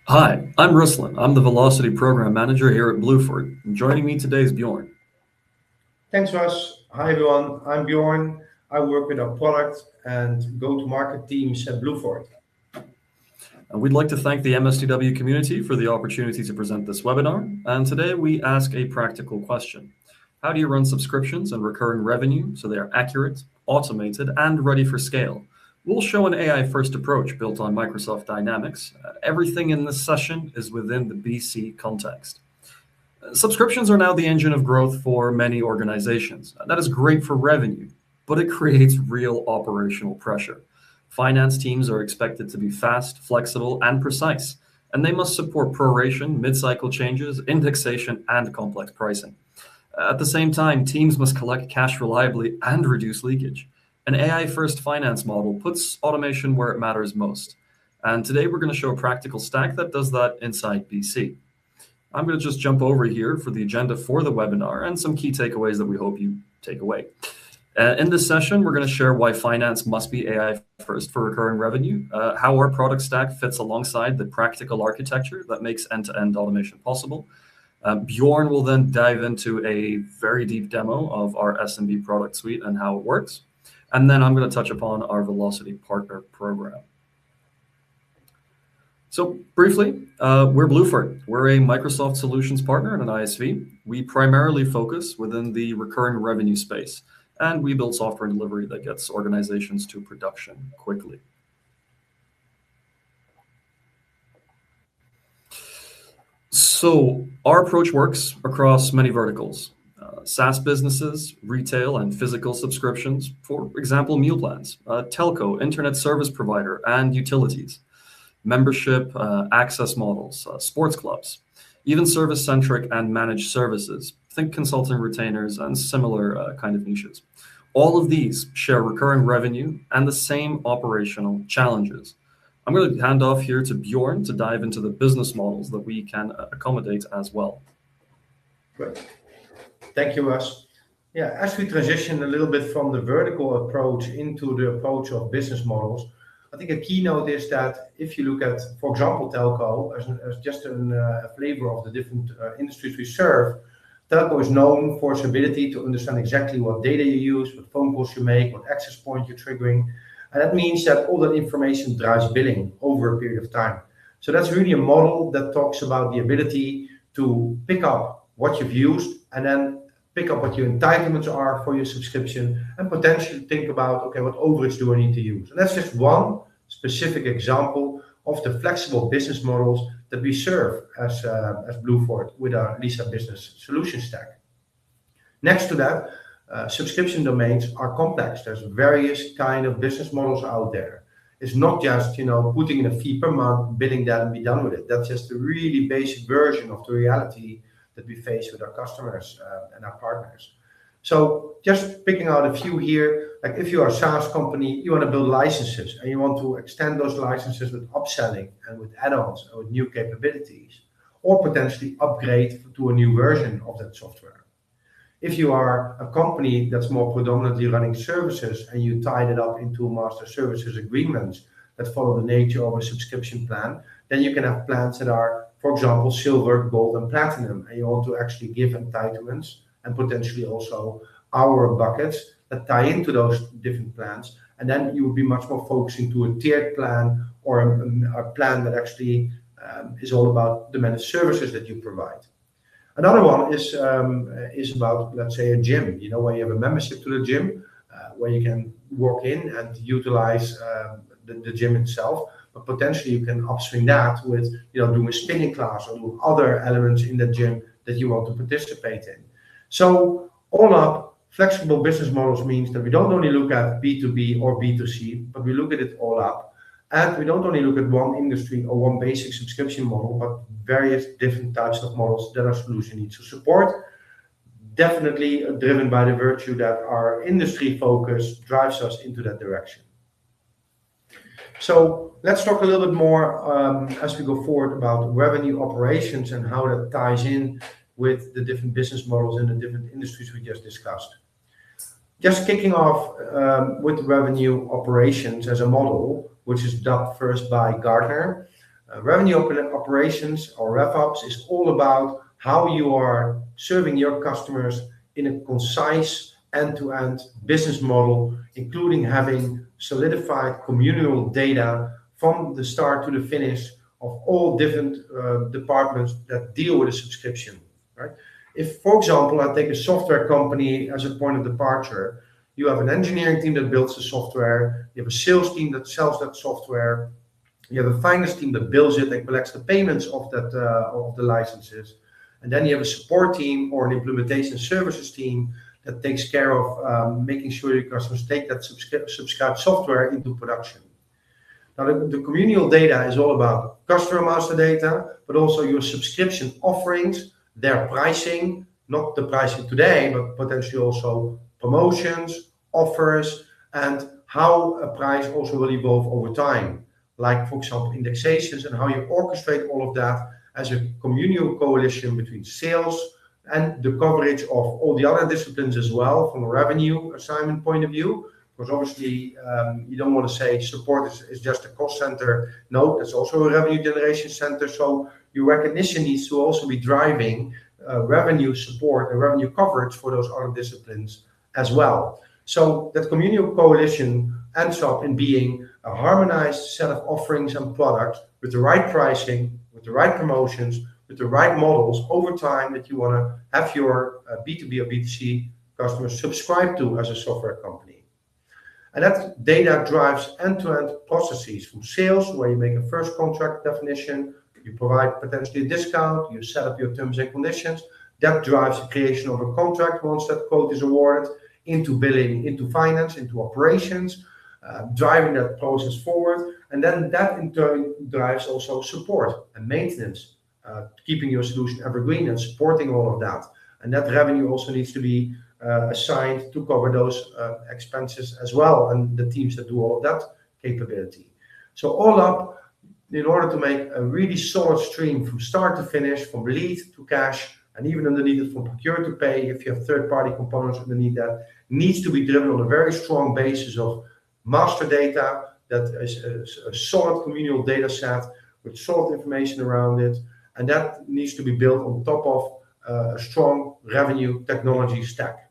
Hi, I'm Ruslan. I'm the Velocity Program Manager here at Blueford. And joining me today is Bjorn. Thanks, Russ. Hi, everyone. I'm Bjorn. I work with our product and go-to-market teams at Blueford. And we'd like to thank the MSTW community for the opportunity to present this webinar. And today we ask a practical question. How do you run subscriptions and recurring revenue so they are accurate, automated, and ready for scale? We'll show an AI-first approach built on Microsoft Dynamics. Everything in this session is within the BC context. Subscriptions are now the engine of growth for many organizations. That is great for revenue, but it creates real operational pressure. Finance teams are expected to be fast, flexible, and precise, and they must support proration, mid-cycle changes, indexation, and complex pricing. At the same time, teams must collect cash reliably and reduce leakage. An AI-first finance model puts automation where it matters most. And today we're going to show a practical stack that does that inside BC. I'm going to just jump over here for the agenda for the webinar and some key takeaways that we hope you take away. In this session, we're going to share why finance must be AI first for recurring revenue, how our product stack fits alongside the practical architecture that makes end-to-end automation possible. Bjorn will then dive into a very deep demo of our SMB product suite and how it works. And then I'm going to touch upon our Velocity Partner Program. So briefly, we're Blueford. We're a Microsoft Solutions partner and an ISV. We primarily focus within the recurring revenue space, and we build software and delivery that gets organizations to production quickly. So our approach works across many verticals. SaaS businesses, retail and physical subscriptions, for example, meal plans, telco, internet service provider, and utilities. Membership, access models, sports clubs, even service-centric and managed services. Think consulting retainers and similar kind of niches. All of these share recurring revenue and the same operational challenges. I'm going to hand off here to Bjorn to dive into the business models that we can accommodate as well. Great. Thank you, Russ. Yeah, as we transition a little bit from the vertical approach into the approach of business models, I think a keynote is that if you look at, for example, telco, as just a flavor of the different industries we serve, telco is known for its ability to understand exactly what data you use, what phone calls you make, what access point you're triggering. And that means that all that information drives billing over a period of time. So that's really a model that talks about the ability to pick up what you've used and then pick up what your entitlements are for your subscription and potentially think about, okay, what overage do I need to use? And that's just one specific example of the flexible business models that we serve as Blueford with our Lisa Business Solution Stack. Next to that, subscription domains are complex. There's various kind of business models out there. It's not just, putting in a fee per month, billing that and be done with it. That's just a really basic version of the reality that we face with our customers and our partners. So just picking out a few here, like if you are a SaaS company, you want to build licenses and you want to extend those licenses with upselling and with add-ons and with new capabilities, or potentially upgrade to a new version of that software. If you are a company that's more predominantly running services and you tie it up into master services agreements that follow the nature of a subscription plan, then you can have plans that are, for example, silver, gold, and platinum, and you want to actually give entitlements and potentially also hour buckets that tie into those different plans. And then you would be much more focusing to a tiered plan or a plan that actually is all about the managed services that you provide. Another one is about, let's say, a gym, where you have a membership to the gym, where you can walk in and utilize the gym itself, but potentially you can upswing that with, doing a spinning class or doing other elements in the gym that you want to participate in. So all up, flexible business models means that we don't only look at B2B or B2C, but we look at it all up. And we don't only look at one industry or one basic subscription model, but various different types of models that our solution needs to support. Definitely driven by the virtue that our industry focus drives us into that direction. So let's talk a little bit more as we go forward about revenue operations and how that ties in with the different business models in the different industries we just discussed. Just kicking off with revenue operations as a model, which is dubbed first by Gartner. Operations or RevOps is all about how you are serving your customers in a concise end-to-end business model, including having solidified communal data from the start to the finish of all different departments that deal with a subscription, right? If, for example, I take a software company as a point of departure, you have an engineering team that builds the software, you have a sales team that sells that software, you have a finance team that bills it and collects the payments of that of the licenses, and then you have a support team or an implementation services team that takes care of making sure your customers take that subscribed software into production. Now, the communal data is all about customer master data, but also your subscription offerings, their pricing, not the pricing today, but potentially also promotions, offers, and how a price also will evolve over time. Like, for example, indexations and how you orchestrate all of that as a communal coalition between sales and the coverage of all the other disciplines as well from a revenue assignment point of view. Because obviously you don't want to say support is just a cost center. No, it's also a revenue generation center. So your recognition needs to also be driving revenue support and revenue coverage for those other disciplines as well. So that communal coalition ends up in being a harmonized set of offerings and products with the right pricing, with the right promotions, with the right models over time that you want to have your B2B or B2C customers subscribe to as a software company. And that data drives end-to-end processes from sales, where you make a first contract definition, you provide potentially a discount, you set up your terms and conditions. That drives the creation of a contract once that quote is awarded, into billing, into finance, into operations, driving that process forward. And then that in turn drives also support and maintenance, keeping your solution evergreen and supporting all of that. And that revenue also needs to be assigned to cover those expenses as well, and the teams that do all of that capability. So all up, in order to make a really solid stream from start to finish, from lead to cash, and even underneath it from procure to pay, if you have third-party components underneath that, needs to be driven on a very strong basis of master data that is a solid communal data set with solid information around it, and that needs to be built on top of a strong revenue technology stack.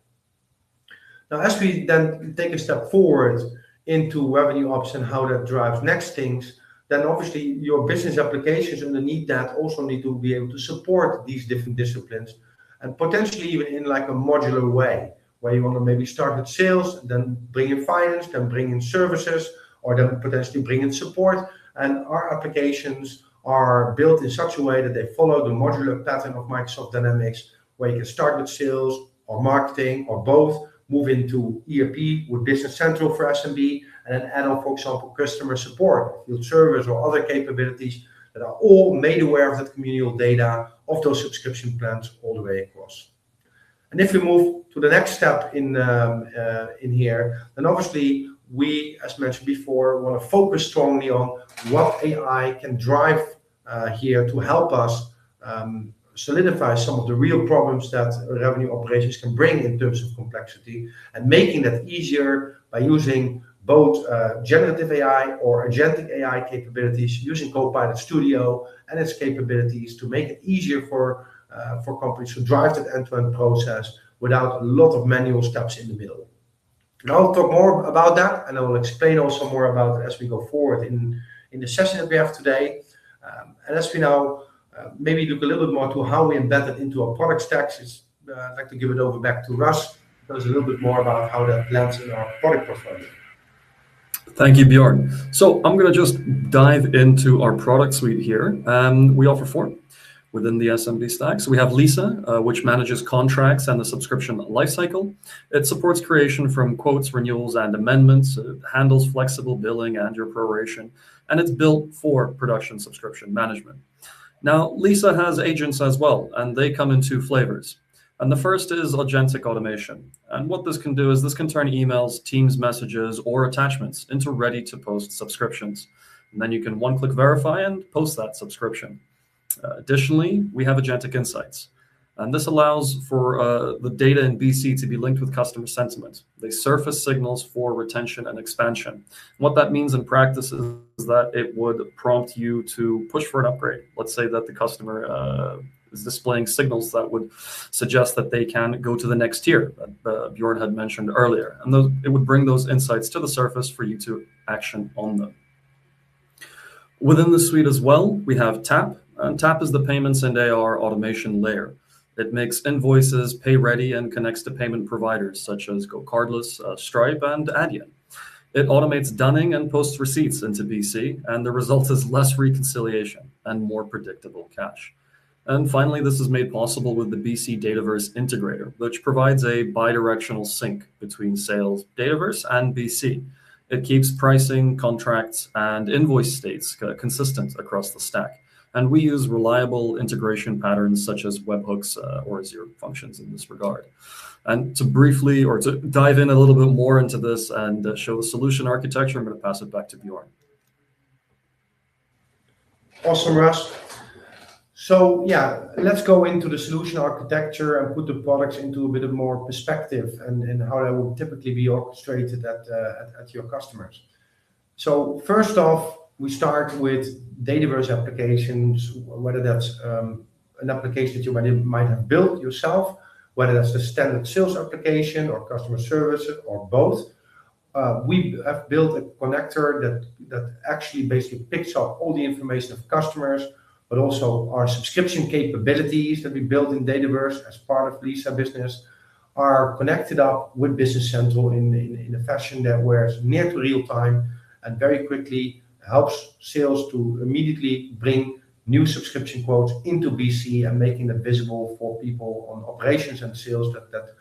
Now, as we then take a step forward into revenue ops and how that drives next things, then obviously your business applications underneath that also need to be able to support these different disciplines, and potentially even in like a modular way, where you want to maybe start with sales, then bring in finance, then bring in services, or then potentially bring in support. And our applications are built in such a way that they follow the modular pattern of Microsoft Dynamics, where you can start with sales or marketing or both, move into ERP with Business Central for SMB, and then add on, for example, customer support, field service, or other capabilities that are all made aware of that communal data of those subscription plans all the way across. And if we move to the next step in here, then obviously we, as mentioned before, want to focus strongly on what AI can drive here to help us solidify some of the real problems that revenue operations can bring in terms of complexity, and making that easier by using both generative AI or agentic AI capabilities, using Copilot Studio and its capabilities to make it easier for companies to drive that end-to-end process without a lot of manual steps in the middle. And I'll talk more about that, and I will explain also more about it as we go forward in the session that we have today. And as we now maybe look a little bit more to how we embed it into our product stacks, I'd like to give it over back to Russ, to tell us a little bit more about how that lands in our product portfolio. Thank you, Bjorn. So I'm going to just dive into our product suite here. We offer 4 within the SMB stack. So we have Lisa, which manages contracts and the subscription lifecycle. It supports creation from quotes, renewals, and amendments. It handles flexible billing and your proration, and it's built for production subscription management. Now, Lisa has agents as well, and they come in 2 flavors. And the first is agentic automation. And what this can do is this can turn emails, Teams messages, or attachments into ready-to-post subscriptions. And then you can one-click verify and post that subscription. Additionally, we have agentic insights. And this allows for the data in BC to be linked with customer sentiment. They surface signals for retention and expansion. What that means in practice is that it would prompt you to push for an upgrade. Let's say that the customer is displaying signals that would suggest that they can go to the next tier that Bjorn had mentioned earlier. And it would bring those insights to the surface for you to action on them. Within the suite as well, we have TAP, and TAP is the payments and AR automation layer. It makes invoices pay ready and connects to payment providers such as GoCardless, Stripe, and Adyen. It automates dunning and posts receipts into BC, and the result is less reconciliation and more predictable cash. And finally, this is made possible with the BC Dataverse integrator, which provides a bidirectional sync between sales Dataverse and BC. It keeps pricing, contracts, and invoice states consistent across the stack. And we use reliable integration patterns such as webhooks or Azure functions in this regard. And to dive in a little bit more into this and show the solution architecture, I'm going to pass it back to Bjorn. Awesome, Russ. So yeah, let's go into the solution architecture and put the products into a bit of more perspective and how they will typically be orchestrated at your customers. So first off, we start with Dataverse applications, whether that's an application that you might have built yourself, whether that's the standard sales application or customer service or both. We have built a connector that actually basically picks up all the information of customers, but also our subscription capabilities that we built in Dataverse as part of Lisa Business are connected up with Business Central in a fashion that where it's near to real time and very quickly helps sales to immediately bring new subscription quotes into BC and making that visible for people on operations and sales that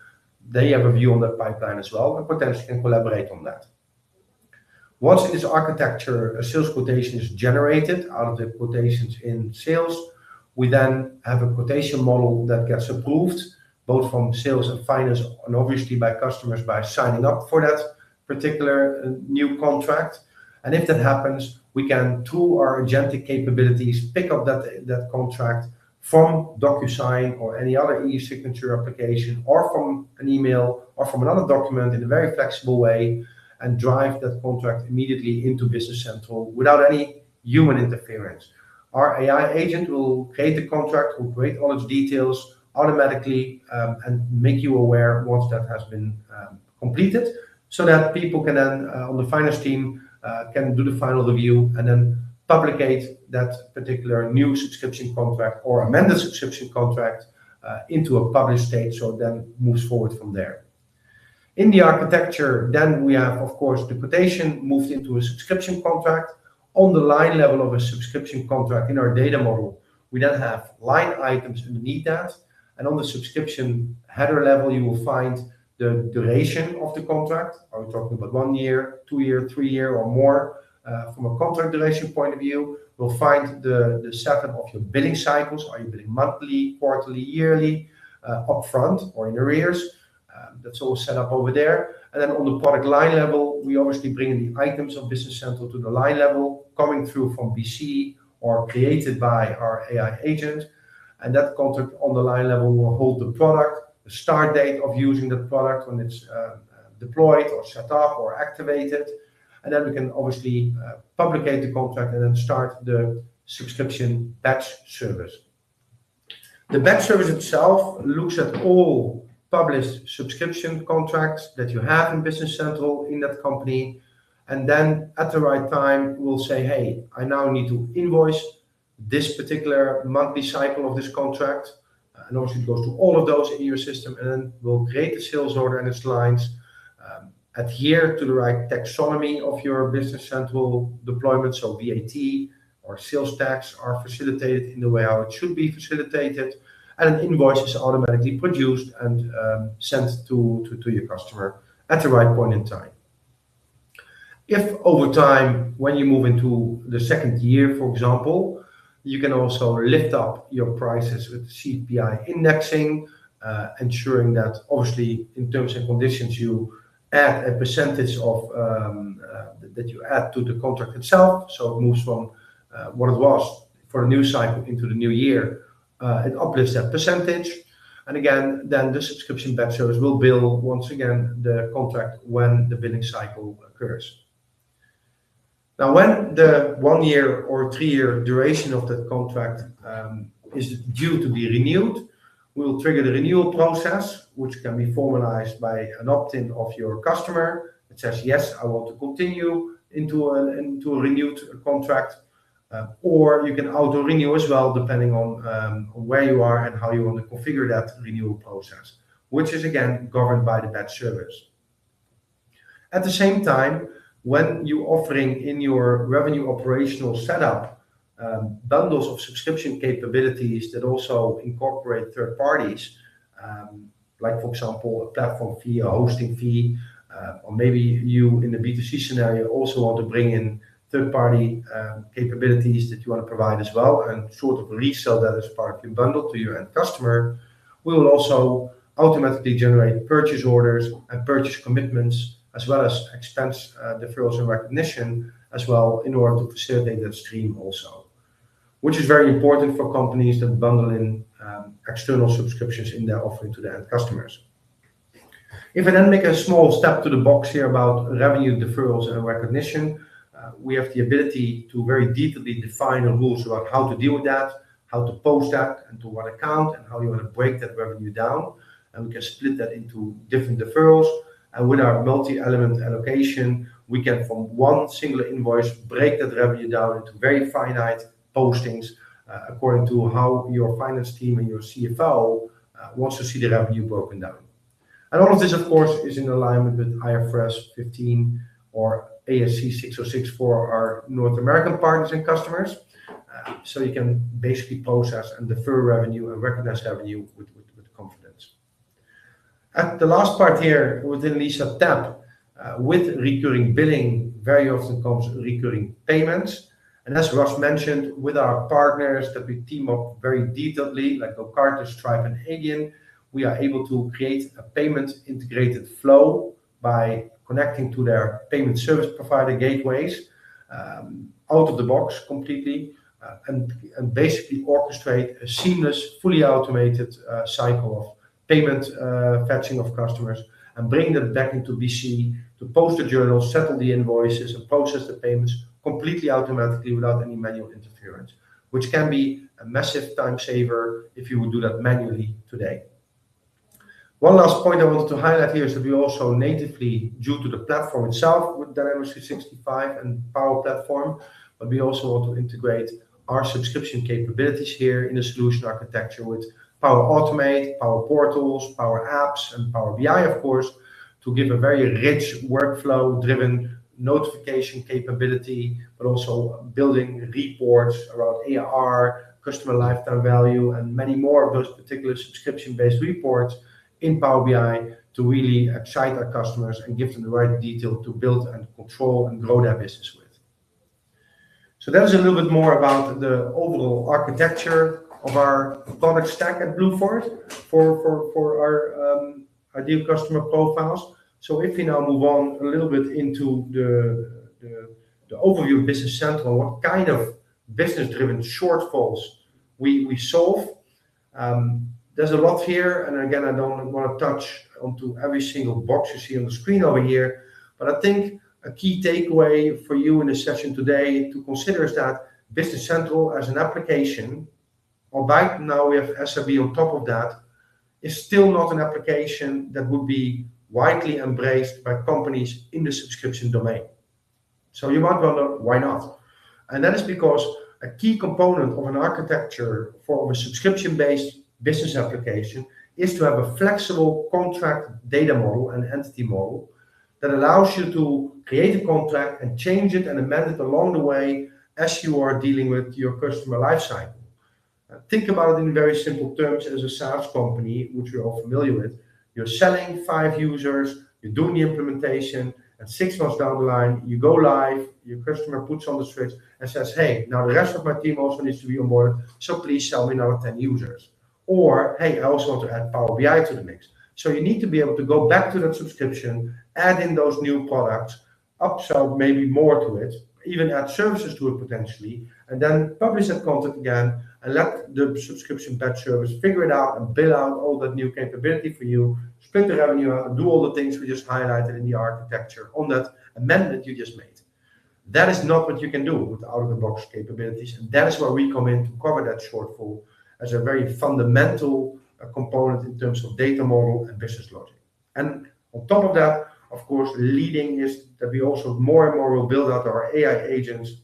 they have a view on that pipeline as well and potentially can collaborate on that. Once in this architecture, a sales quotation is generated out of the quotations in sales. We then have a quotation model that gets approved, both from sales and finance, and obviously by customers by signing up for that particular new contract. And if that happens, we can, through our agentic capabilities, pick up that contract from DocuSign or any other e-signature application, or from an email, or from another document in a very flexible way, and drive that contract immediately into Business Central without any human interference. Our AI agent will create the contract, will create all its details automatically, and make you aware once that has been completed, so that people can then, on the finance team, can do the final review and then publicate that particular new subscription contract or amended subscription contract into a published state, so it then moves forward from there. In the architecture, then we have, of course, the quotation moved into a subscription contract. On the line level of a subscription contract in our data model, we then have line items underneath that. And on the subscription header level, you will find the duration of the contract. Are we talking about 1 year, 2 year, 3 year, or more? From a contract duration point of view, we'll find the setup of your billing cycles. Are you billing monthly, quarterly, yearly, upfront, or in arrears? That's all set up over there. And then on the product line level, we obviously bring in the items of Business Central to the line level, coming through from BC or created by our AI agent. And that contract on the line level will hold the product, the start date of using the product when it's deployed or set up or activated. And then we can obviously publicate the contract and then start the subscription batch service. The batch service itself looks at all published subscription contracts that you have in Business Central in that company. And then at the right time, we'll say, hey, I now need to invoice this particular monthly cycle of this contract. And obviously it goes to all of those in your system, and then we'll create the sales order and its lines, adhere to the right taxonomy of your Business Central deployment. So VAT or sales tax are facilitated in the way how it should be facilitated. And an invoice is automatically produced and sent to your customer at the right point in time. If over time, when you move into the second year, for example, you can also lift up your prices with CPI indexing, ensuring that obviously in terms and conditions you add a percentage of that you add to the contract itself. So it moves from what it was for the new cycle into the new year. It uplifts that percentage. And again, then the subscription batch service will bill once again the contract when the billing cycle occurs. Now, when the 1 year or 3 year duration of that contract is due to be renewed, we will trigger the renewal process, which can be formalized by an opt-in of your customer. It says, yes, I want to continue into a renewed contract, or you can auto-renew as well, depending on where you are and how you want to configure that renewal process, which is again governed by the batch service. At the same time, when you're offering in your revenue operational setup bundles of subscription capabilities that also incorporate third parties, like for example, a platform fee, a hosting fee, or maybe you in the B2C scenario also want to bring in third-party capabilities that you want to provide as well and sort of resell that as part of your bundle to your end customer, we will also automatically generate purchase orders and purchase commitments, as well as expense deferrals and recognition as well, in order to facilitate that stream also, which is very important for companies that bundle in external subscriptions in their offering to their end customers. If I then make a small step to the box here about revenue deferrals and recognition, we have the ability to very detailedly define the rules about how to deal with that, how to post that, and to what account, and how you want to break that revenue down. And we can split that into different deferrals. And with our multi-element allocation, we can, from one single invoice, break that revenue down into very finite postings according to how your finance team and your CFO wants to see the revenue broken down. And all of this, of course, is in alignment with IFRS 15 or ASC 606 for our North American partners and customers. So you can basically process and defer revenue and recognize revenue with confidence. At the last part here, within Lisa tab, with recurring billing, very often comes recurring payments. And as Ross mentioned, with our partners that we team up very detailedly, like Copilot, Stripe, and Adyen, we are able to create a payment integrated flow by connecting to their payment service provider gateways out of the box completely, and basically orchestrate a seamless, fully automated cycle of payment fetching of customers and bring them back into BC to post the journals, settle the invoices, and process the payments completely automatically without any manual interference, which can be a massive time saver if you would do that manually today. One last point I wanted to highlight here is that we also natively, due to the platform itself with Dynamics 365 and Power Platform, but we also want to integrate our subscription capabilities here in the solution architecture with Power Automate, Power Portals, Power Apps, and Power BI, of course, to give a very rich workflow-driven notification capability, but also building reports around ARR, customer lifetime value, and many more of those particular subscription-based reports in Power BI to really excite our customers and give them the right detail to build and control and grow their business with. So that is a little bit more about the overall architecture of our product stack at Blueford for our ideal customer profiles. So if we now move on a little bit into the overview of Business Central, what kind of business-driven shortfalls we solve. There's a lot here, and again, I don't want to touch onto every single box you see on the screen over here, but I think a key takeaway for you in this session today to consider is that Business Central as an application, albeit now we have SAP on top of that, is still not an application that would be widely embraced by companies in the subscription domain. So you might wonder, why not? And that is because a key component of an architecture for a subscription-based business application is to have a flexible contract data model and entity model that allows you to create a contract and change it and amend it along the way as you are dealing with your customer lifecycle. Think about it in very simple terms as a SaaS company, which we're all familiar with. You're selling 5 users, you're doing the implementation, and 6 months down the line, you go live, your customer puts on the switch and says, hey, now the rest of my team also needs to be on board, so please sell me another 10 users. Or, hey, I also want to add Power BI to the mix. So you need to be able to go back to that subscription, add in those new products, upsell maybe more to it, even add services to it potentially, and then publish that content again and let the subscription batch service figure it out and build out all that new capability for you, split the revenue out, and do all the things we just highlighted in the architecture on that amendment you just made. That is not what you can do with out-of-the-box capabilities, and that is where we come in to cover that shortfall as a very fundamental component in terms of data model and business logic. And on top of that, of course, leading is that we also more and more will build out our AI agents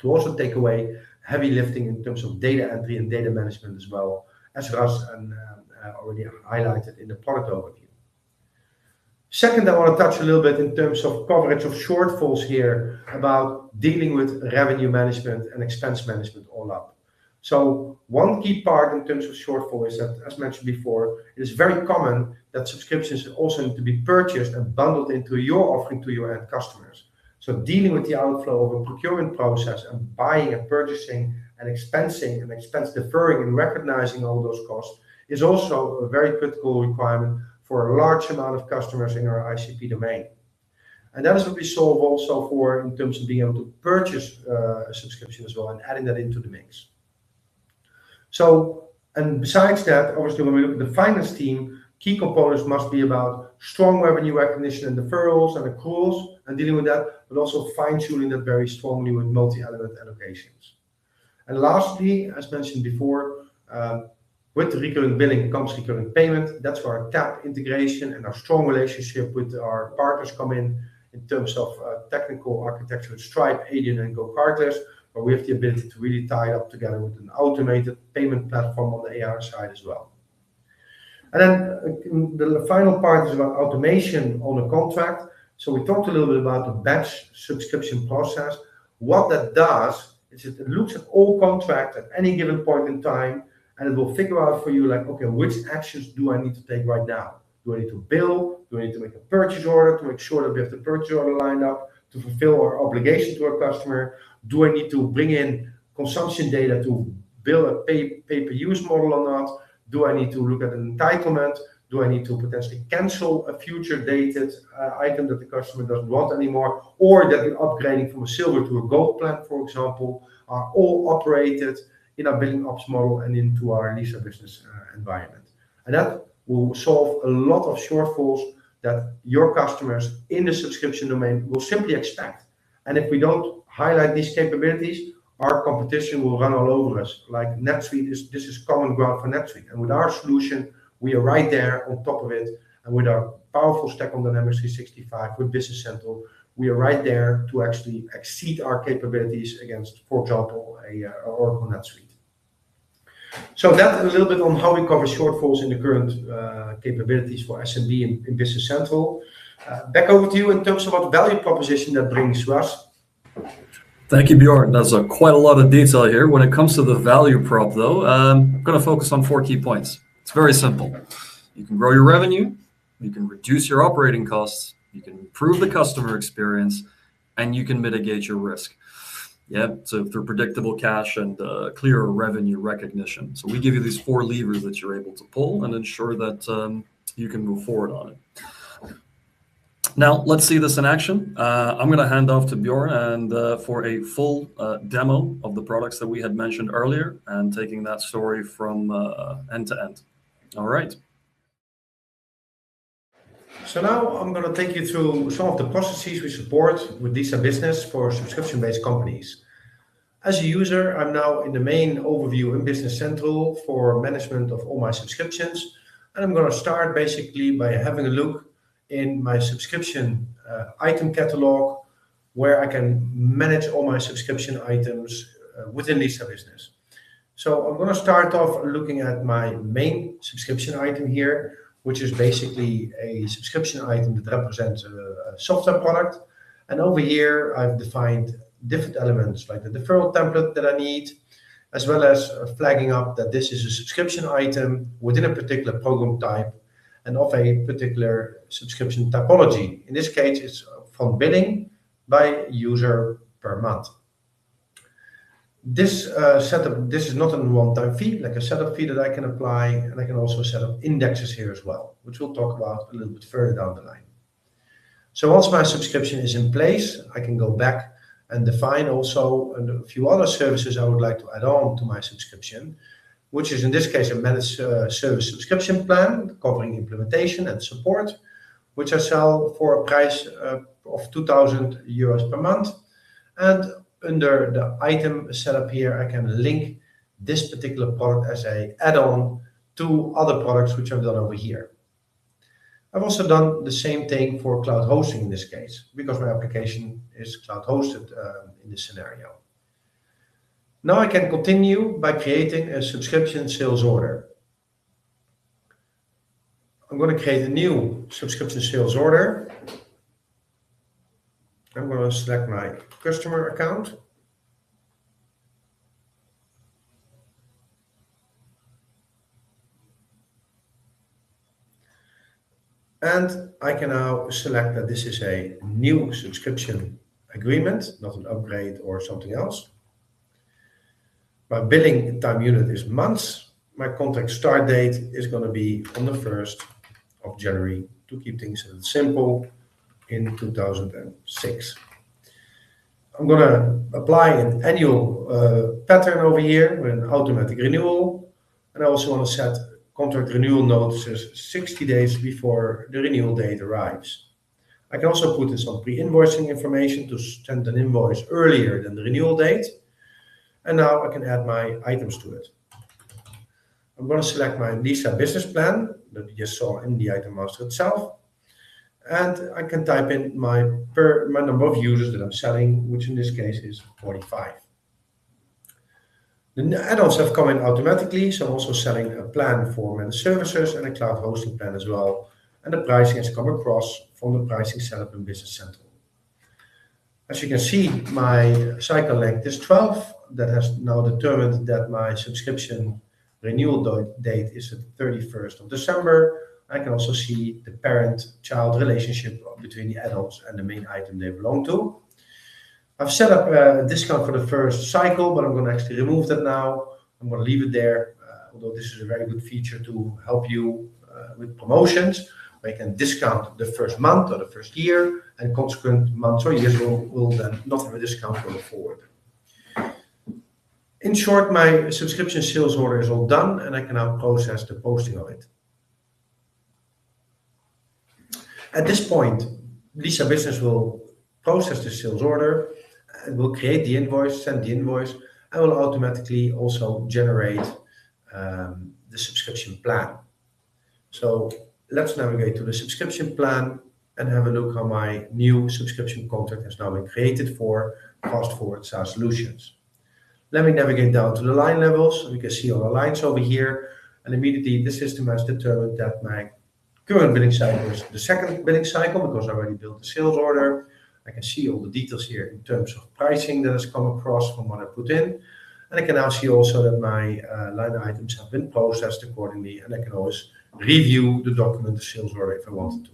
to also take away heavy lifting in terms of data entry and data management as well, as Ras and already highlighted in the product overview. Second, I want to touch a little bit in terms of coverage of shortfalls here about dealing with revenue management and expense management all up. So one key part in terms of shortfall is that, as mentioned before, it is very common that subscriptions also need to be purchased and bundled into your offering to your end customers. So dealing with the outflow of a procurement process and buying and purchasing and expensing and expense deferring and recognizing all those costs is also a very critical requirement for a large amount of customers in our ICP domain. And that is what we solve also for in terms of being able to purchase a subscription as well and adding that into the mix. So, and besides that, obviously, when we look at the finance team, key components must be about strong revenue recognition and deferrals and accruals and dealing with that, but also fine-tuning that very strongly with multi-element allocations. And lastly, as mentioned before, with the recurring billing comes recurring payment. That's where our TAP integration and our strong relationship with our partners come in terms of technical architecture with Stripe, Adyen, and GoCardless, where we have the ability to really tie it up together with an automated payment platform on the AR side as well. And then the final part is about automation on a contract. So we talked a little bit about the batch subscription process. What that does is it looks at all contracts at any given point in time, and it will figure out for you like, okay, which actions do I need to take right now? Do I need to bill? Do I need to make a purchase order to make sure that we have the purchase order lined up to fulfill our obligation to our customer? Do I need to bring in consumption data to build a pay-per-use model or not? Do I need to look at an entitlement? Do I need to potentially cancel a future dated item that the customer doesn't want anymore, or that we're upgrading from a silver to a gold plan, for example, are all operated in our billing ops model and into our Lisa business environment. And that will solve a lot of shortfalls that your customers in the subscription domain will simply expect. And if we don't highlight these capabilities, our competition will run all over us. Like NetSuite, this is common ground for NetSuite. And with our solution, we are right there on top of it. And with our powerful stack on Dynamics 365 with Business Central, we are right there to actually exceed our capabilities against, for example, Oracle NetSuite. So that's a little bit on how we cover shortfalls in the current capabilities for SMB in Business Central. Back over to you in terms of what value proposition that brings to us. Thank you, Bjorn. That's quite a lot of detail here. When it comes to the value prop, though, I'm going to focus on 4 key points. It's very simple. You can grow your revenue, you can reduce your operating costs, you can improve the customer experience, and you can mitigate your risk. Yeah, so through predictable cash and clearer revenue recognition. So we give you these 4 levers that you're able to pull and ensure that you can move forward on it. Now, let's see this in action. I'm going to hand off to Bjorn and for a full demo of the products that we had mentioned earlier and taking that story from end to end. All right. So now I'm going to take you through some of the processes we support with Lisa Business for subscription-based companies. As a user, I'm now in the main overview in Business Central for management of all my subscriptions. And I'm going to start basically by having a look in my subscription item catalog, where I can manage all my subscription items within Lisa Business. So I'm going to start off looking at my main subscription item here, which is basically a subscription item that represents a software product. And over here, I've defined different elements like the deferral template that I need, as well as flagging up that this is a subscription item within a particular program type and of a particular subscription typology. In this case, it's from billing by user per month. This setup, this is not a one-time fee, like a setup fee that I can apply, and I can also set up indexes here as well, which we'll talk about a little bit further down the line. So once my subscription is in place, I can go back and define also a few other services I would like to add on to my subscription, which is in this case a managed service subscription plan covering implementation and support, which I sell for a price of 2,000 euros per month. And under the item setup here, I can link this particular product as an add-on to other products which I've done over here. I've also done the same thing for cloud hosting in this case, because my application is cloud hosted in this scenario. Now I can continue by creating a subscription sales order. I'm going to create a new subscription sales order. I'm going to select my customer account. And I can now select that this is a new subscription agreement, not an upgrade or something else. My billing time unit is months. My contract start date is going to be on the 1st of January, to keep things simple, in 2006. I'm going to apply an annual pattern over here with an automatic renewal. And I also want to set contract renewal notices 60 days before the renewal date arrives. I can also put in some pre-invoicing information to send an invoice earlier than the renewal date. And now I can add my items to it. I'm going to select my Lisa business plan that we just saw in the item master itself. And I can type in my number of users that I'm selling, which in this case is 45. The add-ons have come in automatically, so I'm also selling a plan for managed services and a cloud hosting plan as well. And the pricing has come across from the pricing setup in Business Central. As you can see, my cycle length is 12. That has now determined that my subscription renewal date is the 31st of December. I can also see the parent-child relationship between the add-ons and the main item they belong to. I've set up a discount for the first cycle, but I'm going to actually remove that now. I'm going to leave it there, although this is a very good feature to help you with promotions, where you can discount the first month or the first year, and consequent months or years will then not have a discount going forward. In short, my subscription sales order is all done, and I can now process the posting of it. At this point, Lisa Business will process the sales order, it will create the invoice, send the invoice, and will automatically also generate the subscription plan. So let's navigate to the subscription plan and have a look how my new subscription contract has now been created for Fast Forward SaaS Solutions. Let me navigate down to the line levels. We can see all the lines over here, and immediately the system has determined that my current billing cycle is the second billing cycle because I already built the sales order. I can see all the details here in terms of pricing that has come across from what I put in. And I can now see also that my line items have been processed accordingly, and I can always review the document, the sales order, if I wanted to.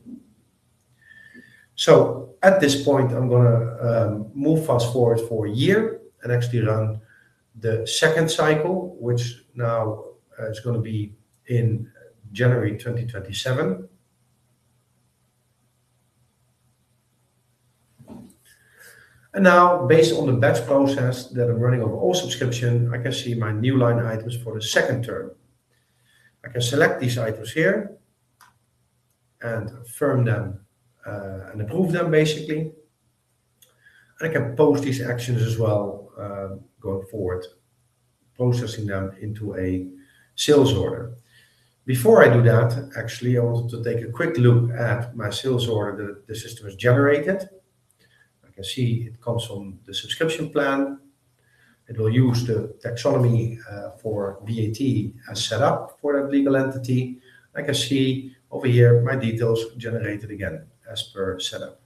So at this point, I'm going to move fast forward for a year and actually run the second cycle, which now is going to be in January 2027. And now, based on the batch process that I'm running over all subscription, I can see my new line items for the second term. I can select these items here and affirm them and approve them, basically. And I can post these actions as well going forward, processing them into a sales order. Before I do that, actually, I wanted to take a quick look at my sales order that the system has generated. I can see it comes from the subscription plan. It will use the taxonomy for VAT as set up for that legal entity. I can see over here my details generated again as per setup.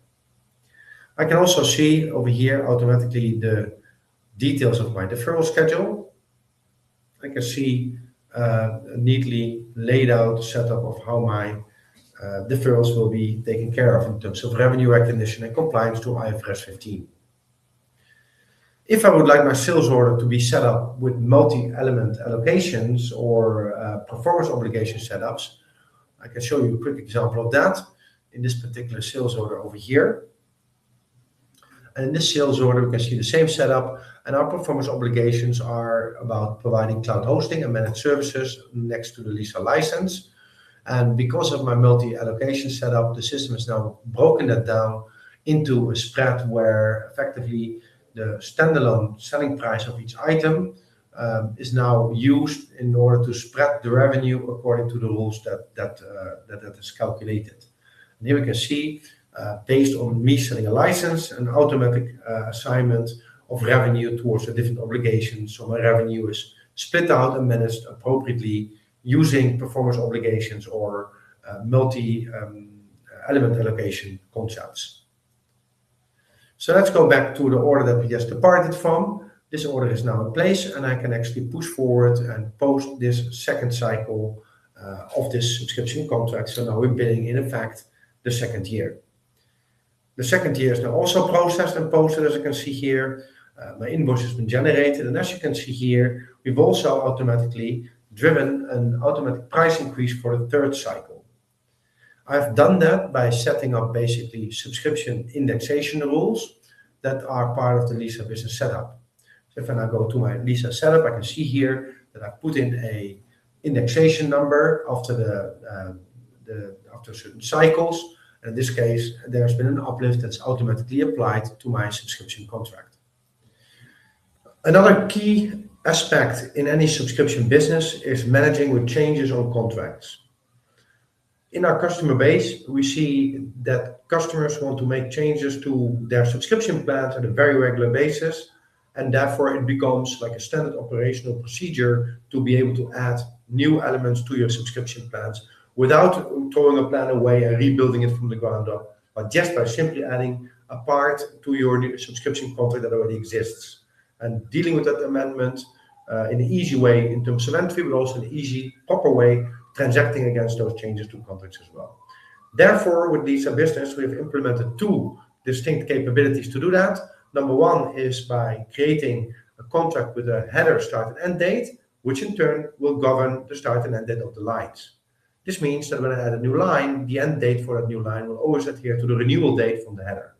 I can also see over here automatically the details of my deferral schedule. I can see a neatly laid out setup of how my deferrals will be taken care of in terms of revenue recognition and compliance to IFRS 15. If I would like my sales order to be set up with multi-element allocations or performance obligation setups, I can show you a quick example of that in this particular sales order over here. And in this sales order, we can see the same setup, and our performance obligations are about providing cloud hosting and managed services next to the Lisa license. And because of my multi-allocation setup, the system has now broken that down into a spread where effectively the standalone selling price of each item is now used in order to spread the revenue according to the rules that is calculated. And here we can see, based on me selling a license, an automatic assignment of revenue towards the different obligations. So my revenue is split out and managed appropriately using performance obligations or multi-element allocation concepts. So let's go back to the order that we just departed from. This order is now in place, and I can actually push forward and post this second cycle of this subscription contract. So now we're billing, in effect, the second year. The second year is now also processed and posted, as you can see here. My invoice has been generated, and as you can see here, we've also automatically driven an automatic price increase for the third cycle. I've done that by setting up basically subscription indexation rules that are part of the Lisa business setup. So if I now go to my Lisa setup, I can see here that I put in a indexation number after after certain cycles. And in this case, there's been an uplift that's automatically applied to my subscription contract. Another key aspect in any subscription business is managing with changes on contracts. In our customer base, we see that customers want to make changes to their subscription plans on a very regular basis, and therefore it becomes like a standard operational procedure to be able to add new elements to your subscription plans without throwing a plan away and rebuilding it from the ground up, but just by simply adding a part to your subscription contract that already exists. And dealing with that amendment in an easy way in terms of entry, but also in an easy, proper way, transacting against those changes to contracts as well. Therefore, with Lisa Business, we have implemented two distinct capabilities to do that. Number one is by creating a contract with a header start and end date, which in turn will govern the start and end date of the lines. This means that when I add a new line, the end date for that new line will always adhere to the renewal date from the header.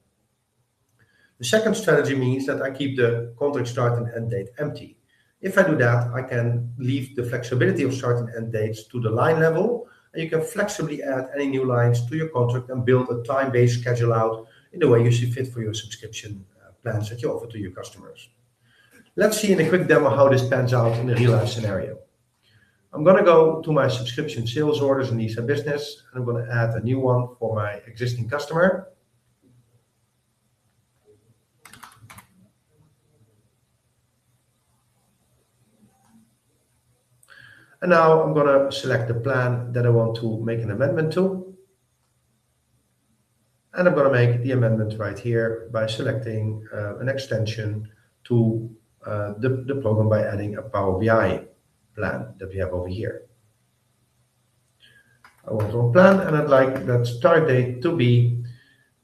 The second strategy means that I keep the contract start and end date empty. If I do that, I can leave the flexibility of start and end dates to the line level, and you can flexibly add any new lines to your contract and build a time-based schedule out in the way you see fit for your subscription plans that you offer to your customers. Let's see in a quick demo how this pans out in a real-life scenario. I'm going to go to my subscription sales orders in Lisa Business, and I'm going to add a new one for my existing customer. And now I'm going to select the plan that I want to make an amendment to. And I'm going to make the amendment right here by selecting an extension to the program by adding a Power BI plan that we have over here. I want one plan, and I'd like that start date to be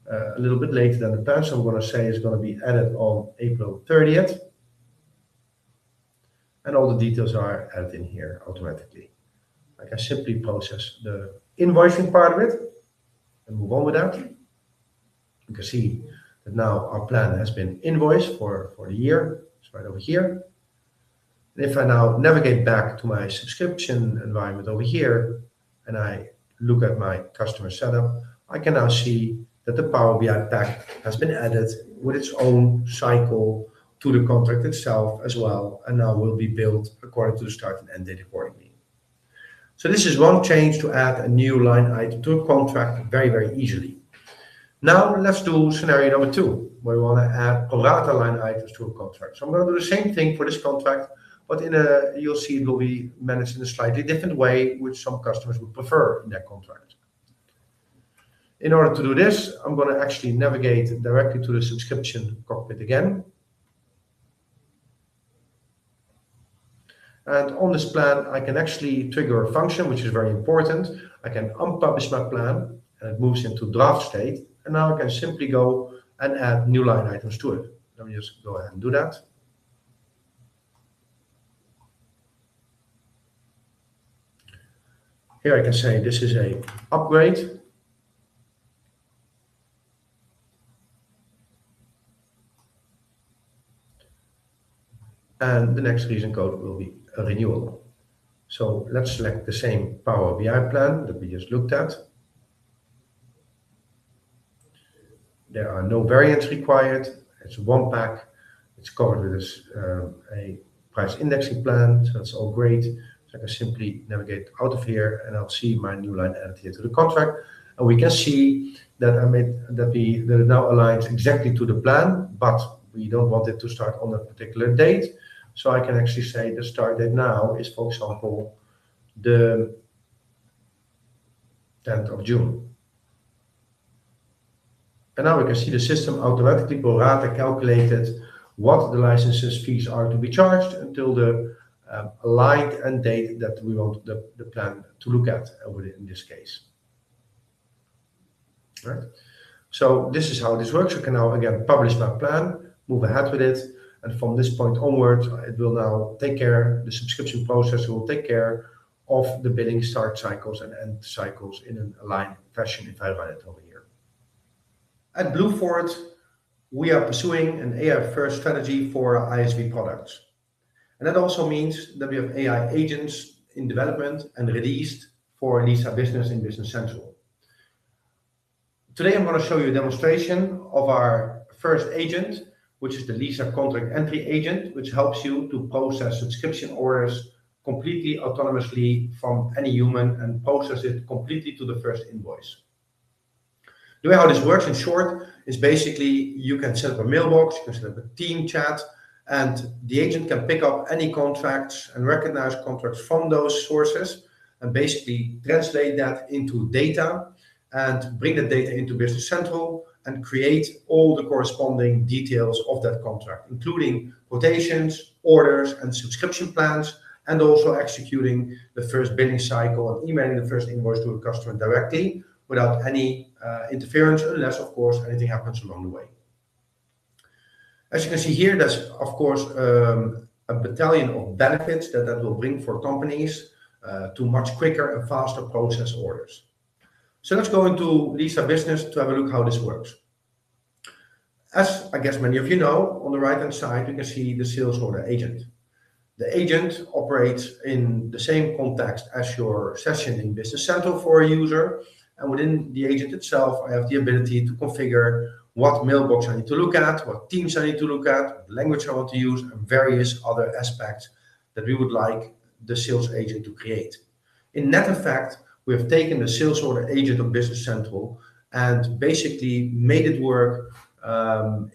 a little bit later than the plan. So I'm going to say it's going to be added on April 30th. And all the details are added in here automatically. I can simply process the invoicing part of it and move on with that. You can see that now our plan has been invoiced for the year. It's right over here. And if I now navigate back to my subscription environment over here, and I look at my customer setup, I can now see that the Power BI pack has been added with its own cycle to the contract itself as well, and now will be billed according to the start and end date accordingly. So this is one change to add a new line item to a contract very, very easily. Now let's do scenario number two, where we want to add pro rata line items to a contract. So I'm going to do the same thing for this contract, but you'll see it will be managed in a slightly different way, which some customers would prefer in their contract. In order to do this, I'm going to actually navigate directly to the subscription cockpit again. And on this plan, I can actually trigger a function, which is very important. I can unpublish my plan, and it moves into draft state. And now I can simply go and add new line items to it. Let me just go ahead and do that. Here I can say this is an upgrade. and the next reason code will be a renewal. So let's select the same Power BI plan that we just looked at. There are no variants required. It's one pack. It's covered with a price indexing plan, so that's all great. So I can simply navigate out of here, and I'll see my new line added here to the contract. And we can see that that it now aligns exactly to the plan, but we don't want it to start on a particular date. So I can actually say the start date now is, for example, the 10th of June. And now we can see the system automatically pro rata calculated what the licenses fees are to be charged until the aligned end date that we want the plan to look at in this case. Right. So this is how this works. I can now again publish my plan, move ahead with it, and from this point onwards, it will now take care, the subscription process will take care of the billing start cycles and end cycles in an aligned fashion if I run it over here. At Blueford, we are pursuing an AI-first strategy for our ISV products. And that also means that we have AI agents in development and released for Lisa Business in Business Central. Today I'm going to show you a demonstration of our first agent, which is the Lisa Contract Entry Agent, which helps you to process subscription orders completely autonomously from any human and process it completely to the first invoice. The way how this works in short is basically you can set up a mailbox, you can set up a team chat, and the agent can pick up any contracts and recognize contracts from those sources and basically translate that into data and bring that data into Business Central and create all the corresponding details of that contract, including quotations, orders, and subscription plans, and also executing the first billing cycle and emailing the first invoice to a customer directly without any interference, unless, of course, anything happens along the way. As you can see here, there's, of course, a battalion of benefits that will bring for companies to much quicker and faster process orders. So let's go into Lisa Business to have a look how this works. As I guess many of you know, on the right-hand side, you can see the sales order agent. The agent operates in the same context as your session in Business Central for a user. And within the agent itself, I have the ability to configure what mailbox I need to look at, what teams I need to look at, what language I want to use, and various other aspects that we would like the sales agent to create. In net effect, we have taken the sales order agent of Business Central and basically made it work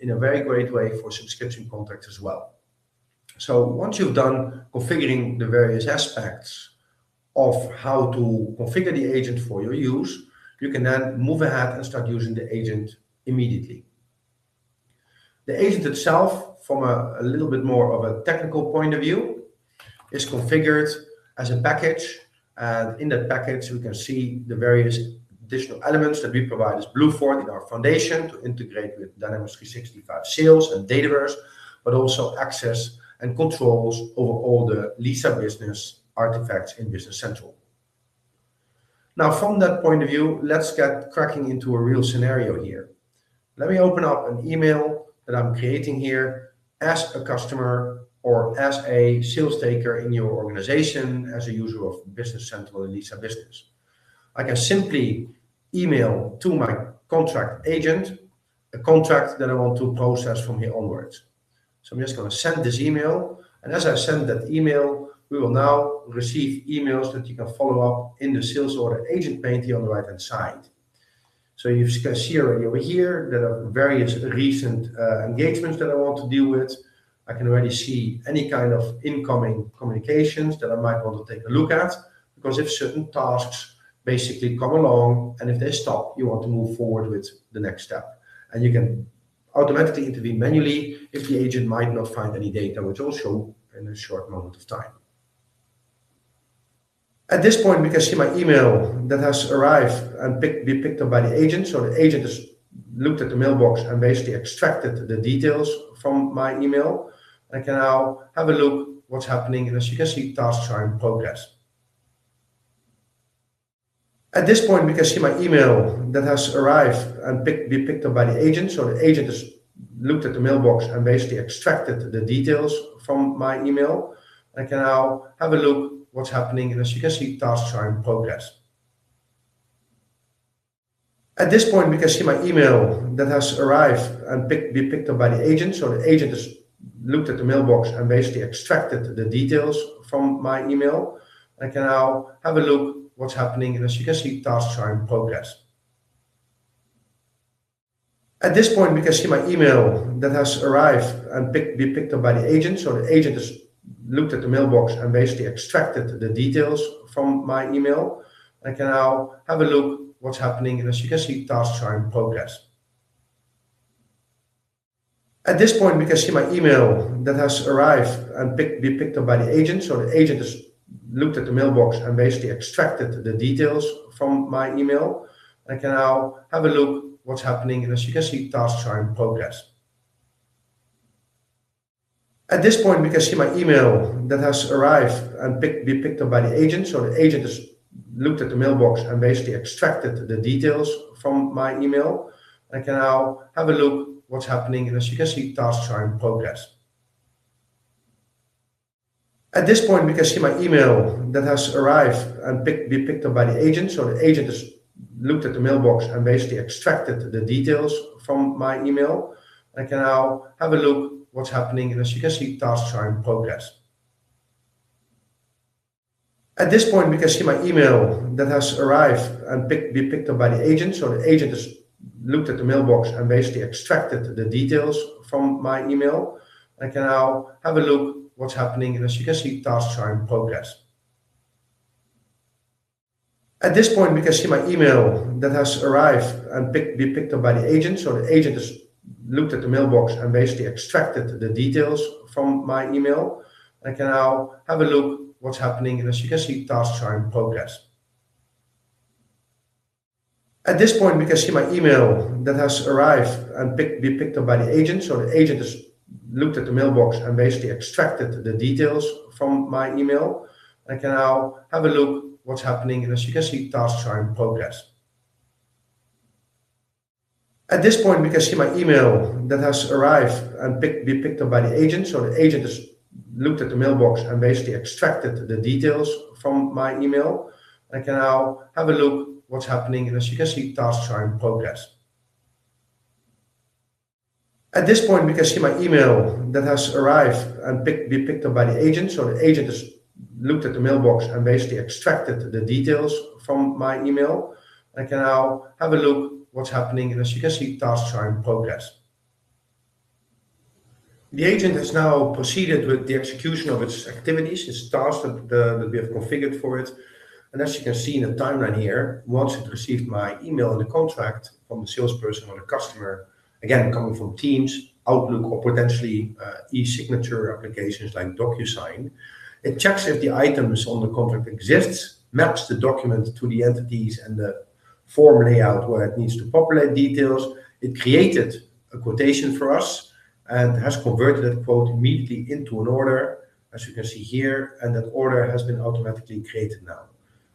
in a very great way for subscription contracts as well. So once you've done configuring the various aspects of how to configure the agent for your use, you can then move ahead and start using the agent immediately. The agent itself, from a little bit more of a technical point of view, is configured as a package. And in that package, we can see the various additional elements that we provide as Blueford in our foundation to integrate with Dynamics 365 Sales and Dataverse, but also access and controls over all the Lisa Business artifacts in Business Central. Now, from that point of view, let's get cracking into a real scenario here. Let me open up an email that I'm creating here as a customer or as a sales taker in your organization, as a user of Business Central and Lisa Business. I can simply email to my contract agent a contract that I want to process from here onwards. So I'm just going to send this email, and as I send that email, we will now receive emails that you can follow up in the sales order agent pane here on the right hand side. So you can see already over here that are various recent engagements that I want to deal with. I can already see any kind of incoming communications that I might want to take a look at, because if certain tasks basically come along and if they stop, you want to move forward with the next step. And you can automatically intervene manually if the agent might not find any data, which will show in a short moment of time. At this point, we can see my email that has arrived and be picked up by the agent. So the agent has looked at the mailbox and basically extracted the details from my email. I can now have a look what's happening, and as you can see, tasks are in progress. At this point, we can see my email that has arrived and be picked up by the agent. So the agent has looked at the mailbox and basically extracted the details from my email. I can now have a look what's happening, and as you can see, tasks are in progress. At this point, we can see my email that has arrived and be picked up by the agent. So the agent has looked at the mailbox and basically extracted the details from my email. I can now have a look what's happening, and as you can see, tasks are in progress. At this point, we can see my email that has arrived and be picked up by the agent. So the agent has looked at the mailbox and basically extracted the details from my email. I can now have a look what's happening, and as you can see, tasks are in progress. At this point, we can see my email that has arrived and be picked up by the agent. So the agent has looked at the mailbox and basically extracted the details from my email. I can now have a look what's happening, and as you can see, tasks are in progress. At this point, we can see my email that has arrived and be picked up by the agent. So the agent has looked at the mailbox and basically extracted the details from my email. I can now have a look what's happening, and as you can see, tasks are in progress. At this point, we can see my email that has arrived and be picked up by the agent. So the agent has looked at the mailbox and basically extracted the details from my email. I can now have a look what's happening, and as you can see, tasks are in progress. At this point, we can see my email that has arrived and be picked up by the agent. So the agent has looked at the mailbox and basically extracted the details from my email. I can now have a look what's happening, and as you can see, tasks are in progress. At this point, we can see my email that has arrived and be picked up by the agent. So the agent has looked at the mailbox and basically extracted the details from my email. I can now have a look what's happening, and as you can see, tasks are in progress. At this point, we can see my email that has arrived and be picked up by the agent. So the agent has looked at the mailbox and basically extracted the details from my email. I can now have a look what's happening, and as you can see, tasks are in progress. At this point, we can see my email that has arrived and be picked up by the agent. So the agent has looked at the mailbox and basically extracted the details from my email. I can now have a look what's happening, and as you can see, tasks are in progress. At this point, we can see my email that has arrived and be picked up by the agent. So the agent has looked at the mailbox and basically extracted the details from my email. I can now have a look what's happening, and as you can see, tasks are in progress. The agent has now proceeded with the execution of its activities, its tasks that we have configured for it. And as you can see in the timeline here, once it received my email and the contract from the salesperson or the customer, again, coming from Teams, Outlook, or potentially e-signature applications like DocuSign, it checks if the items on the contract exists, maps the document to the entities and the form layout where it needs to populate details. It created a quotation for us and has converted that quote immediately into an order, as you can see here, and that order has been automatically created now.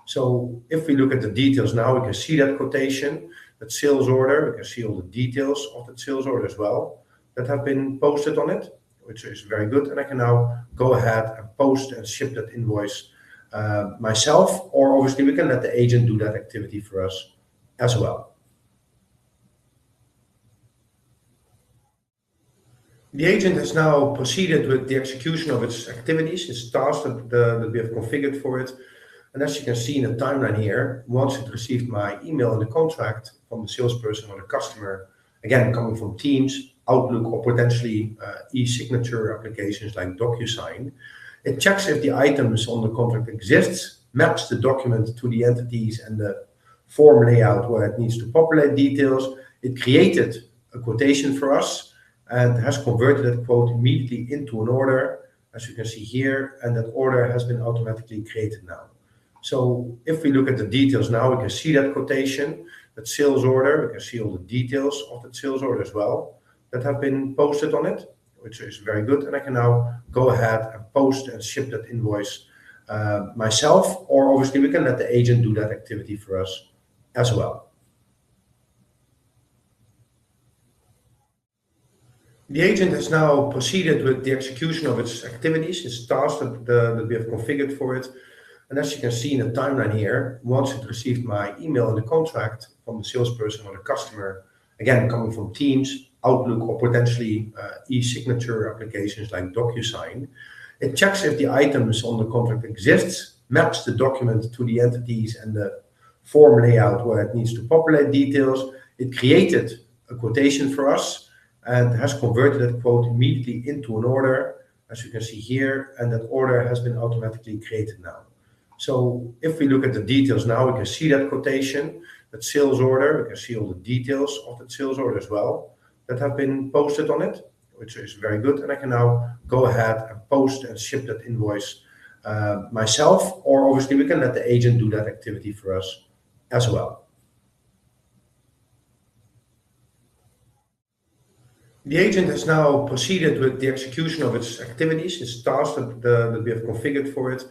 So if we look at the details now, we can see that quotation, that sales order, we can see all the details of that sales order as well that have been posted on it, which is very good. And I can now go ahead and post and ship that invoice myself, or obviously we can let the agent do that activity for us as well. The agent has now proceeded with the execution of its activities, its tasks that we have configured for it. And as you can see in the timeline here, once it received my email and the contract from the salesperson or the customer, again, coming from Teams, Outlook, or potentially e-signature applications like DocuSign, it checks if the items on the contract exists, maps the document to the entities and the form layout where it needs to populate details. It created a quotation for us and has converted that quote immediately into an order, as you can see here, and that order has been automatically created now. So if we look at the details now, we can see that quotation, that sales order, we can see all the details of that sales order as well that have been posted on it, which is very good. And I can now go ahead and post and ship that invoice myself, or obviously we can let the agent do that activity for us as well. The agent has now proceeded with the execution of its activities, its tasks that we have configured for it. And as you can see in the timeline here, once it received my email and the contract from the salesperson or the customer, again, coming from Teams, Outlook, or potentially e-signature applications like DocuSign, it checks if the items on the contract exists, maps the document to the entities and the form layout where it needs to populate details. It created a quotation for us and has converted that quote immediately into an order, as you can see here, and that order has been automatically created now. So if we look at the details now, we can see that quotation, that sales order, we can see all the details of that sales order as well that have been posted on it, which is very good. And I can now go ahead and post and ship that invoice myself, or obviously we can let the agent do that activity for us as well. The agent has now proceeded with the execution of its activities, its tasks that we have configured for it.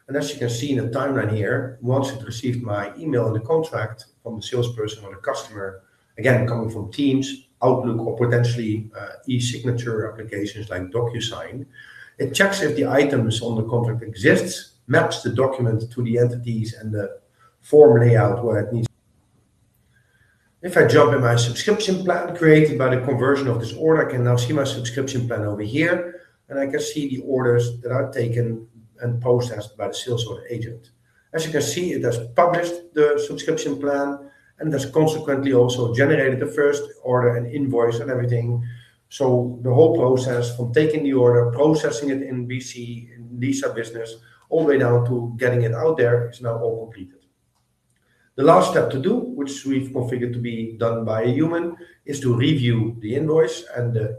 And as you can see in the timeline here, once it received my email and the contract from the salesperson or the customer, again, coming from Teams, Outlook, or potentially e-signature applications like DocuSign, it checks if the items on the contract exists, maps the document to the entities and the form layout where it needs. If I jump in my subscription plan created by the conversion of this order, I can now see my subscription plan over here, and I can see the orders that are taken and processed by the sales order agent. As you can see, it has published the subscription plan, and it has consequently also generated the first order and invoice and everything. So the whole process from taking the order, processing it in BC, in Lisa Business, all the way down to getting it out there is now all completed. The last step to do, which we've configured to be done by a human, is to review the invoice and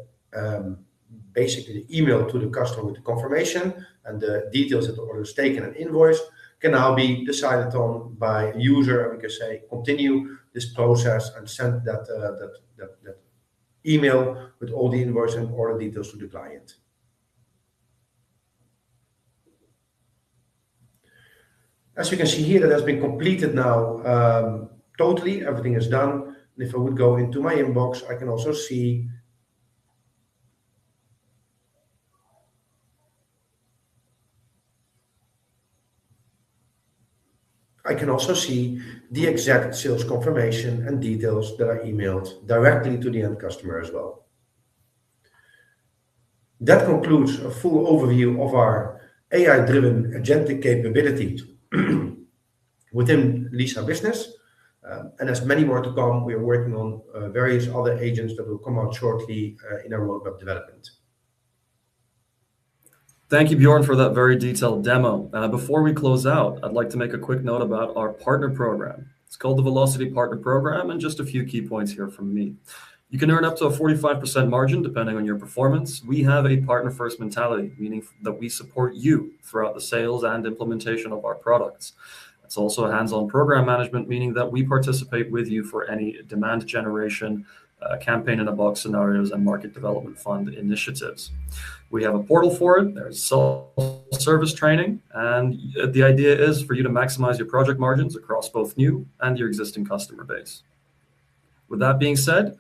basically the email to the customer with the confirmation and the details that the order is taken and invoice can now be decided on by a user, and we can say continue this process and send that email with all the invoice and order details to the client. As you can see here, that has been completed now totally. Everything is done. And if I would go into my inbox, I can also see the exact sales confirmation and details that are emailed directly to the end customer as well. That concludes a full overview of our AI-driven agentic capabilities within Lisa Business. And there's many more to come. We are working on various other agents that will come out shortly in our roadmap development. Thank you, Bjorn, for that very detailed demo. Before we close out, I'd like to make a quick note about our partner program. It's called the Velocity Partner Program, and just a few key points here from me. You can earn up to a 45% margin depending on your performance. We have a partner-first mentality, meaning that we support you throughout the sales and implementation of our products. It's also a hands-on program management, meaning that we participate with you for any demand generation, campaign in a box scenarios, and market development fund initiatives. We have a portal for it. There's self-service training, and the idea is for you to maximize your project margins across both new and your existing customer base. With that being said,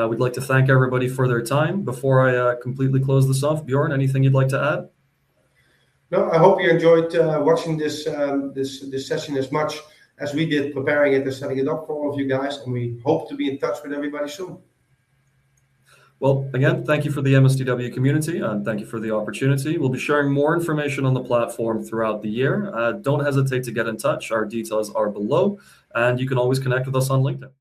we'd like to thank everybody for their time. Before I completely close this off, Bjorn, anything you'd like to add? No, I hope you enjoyed watching this session as much as we did preparing it and setting it up for all of you guys, and we hope to be in touch with everybody soon. Well, again, thank you for the MSTW community, and thank you for the opportunity. We'll be sharing more information on the platform throughout the year. Don't hesitate to get in touch. Our details are below, and you can always connect with us on LinkedIn.